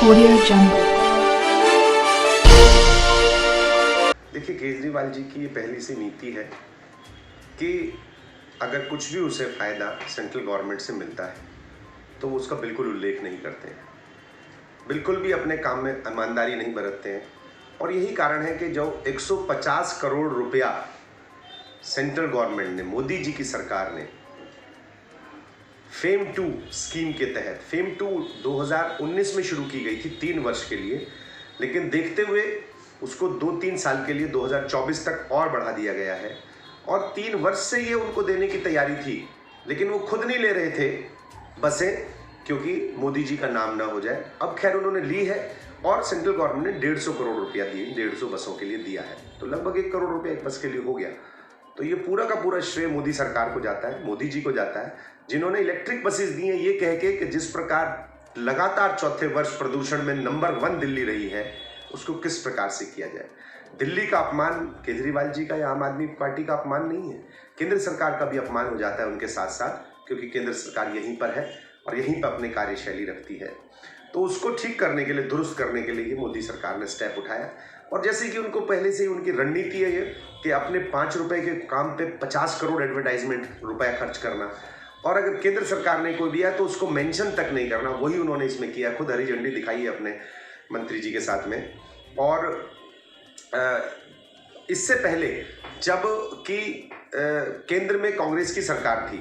Audio Jungle। देखिए, केजरीवाल जी की ये पहली सी नीति है कि अगर कुछ भी उसे फ़ायदा सेंट्रल गवर्नमेंट से मिलता है तो वो उसका बिल्कुल उल्लेख नहीं करते हैं, बिल्कुल भी अपने काम में ईमानदारी नहीं बरतते हैं। और यही कारण है कि जो 150 करोड़ रुपया सेंट्रल गवर्नमेंट ने, मोदी जी की सरकार ने फेम 2 स्कीम के तहत, फेम 2 2019 में शुरू की गई थी 3 वर्ष के लिए, लेकिन देखते हुए उसको 2-3 साल के लिए 2024 तक और बढ़ा दिया गया है। और 3 वर्ष से ये उनको देने की तैयारी थी, लेकिन वो खुद नहीं ले रहे थे बसें, क्योंकि मोदी जी का नाम ना हो जाए। अब खैर उन्होंने ली है और सेंट्रल गवर्नमेंट ने 150 करोड़ रुपया दिए, 150 बसों के लिए दिया है, तो लगभग 1 करोड़ रुपया एक बस के लिए हो गया। तो ये पूरा का पूरा श्रेय मोदी सरकार को जाता है, मोदी जी को जाता है, जिन्होंने इलेक्ट्रिक बसेस दी हैं, ये कह के कि जिस प्रकार लगातार चौथे वर्ष प्रदूषण में नंबर 1 दिल्ली रही है, उसको किस प्रकार से किया जाए। दिल्ली का अपमान केजरीवाल जी का या आम आदमी पार्टी का अपमान नहीं है, केंद्र सरकार का भी अपमान हो जाता है उनके साथ साथ, क्योंकि केंद्र सरकार यहीं पर है और यहीं पर अपनी कार्यशैली रखती है। तो उसको ठीक करने के लिए, दुरुस्त करने के लिए मोदी सरकार ने स्टेप उठाया। और जैसे कि उनको पहले से ही उनकी रणनीति है ये कि अपने 5 रुपए के काम पे 50 करोड़ एडवर्टाइजमेंट रुपया खर्च करना, और अगर केंद्र सरकार ने कोई दिया तो उसको मेंशन तक नहीं करना। वही उन्होंने इसमें किया, खुद हरी झंडी दिखाई है अपने मंत्री जी के साथ में। और इससे पहले जब कि केंद्र में कांग्रेस की सरकार थी,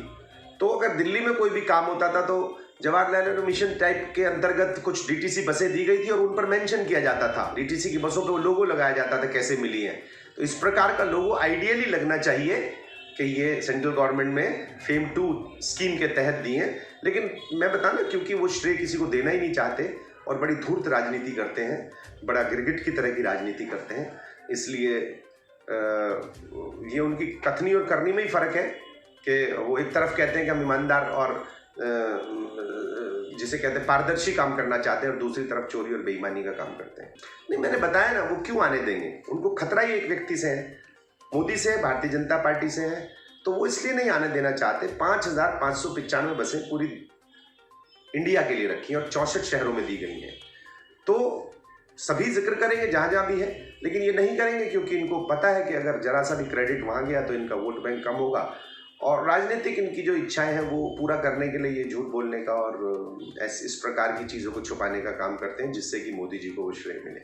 तो अगर दिल्ली में कोई भी काम होता था तो जवाहरलाल नेहरू मिशन टाइप के अंतर्गत कुछ डीटीसी बसें दी गई थी और उन पर मेंशन किया जाता था, डीटीसी की बसों पे वो लोगो लगाया जाता था कैसे मिली है। तो इस प्रकार का लोगो आइडियली लगना चाहिए कि ये सेंट्रल गवर्नमेंट में फेम 2 स्कीम के तहत दी हैं। लेकिन मैं बता ना, क्योंकि वो श्रेय किसी को देना ही नहीं चाहते और बड़ी धूर्त राजनीति करते हैं, बड़ा गिरगिट की तरह की राजनीति करते हैं, इसलिए ये उनकी कथनी और करनी में ही फ़र्क है कि वो एक तरफ कहते हैं कि हम ईमानदार और जिसे कहते हैं पारदर्शी काम करना चाहते हैं, और दूसरी तरफ चोरी और बेईमानी का काम करते हैं। नहीं, मैंने बताया ना, वो क्यों आने देंगे, उनको खतरा ही एक व्यक्ति से है, मोदी से है, भारतीय जनता पार्टी से है, तो वो इसलिए नहीं आने देना चाहते। 5,595 बसें पूरी इंडिया के लिए रखी और 64 शहरों में दी गई हैं। तो सभी जिक्र करेंगे जहां जहां भी है, लेकिन ये नहीं करेंगे क्योंकि इनको पता है कि अगर जरा सा भी क्रेडिट वहां गया तो इनका वोट बैंक कम होगा, और राजनीतिक इनकी जो इच्छाएं हैं वो पूरा करने के लिए ये झूठ बोलने का और इस प्रकार की चीज़ों को छुपाने का काम करते हैं, जिससे कि मोदी जी को वो श्रेय मिले।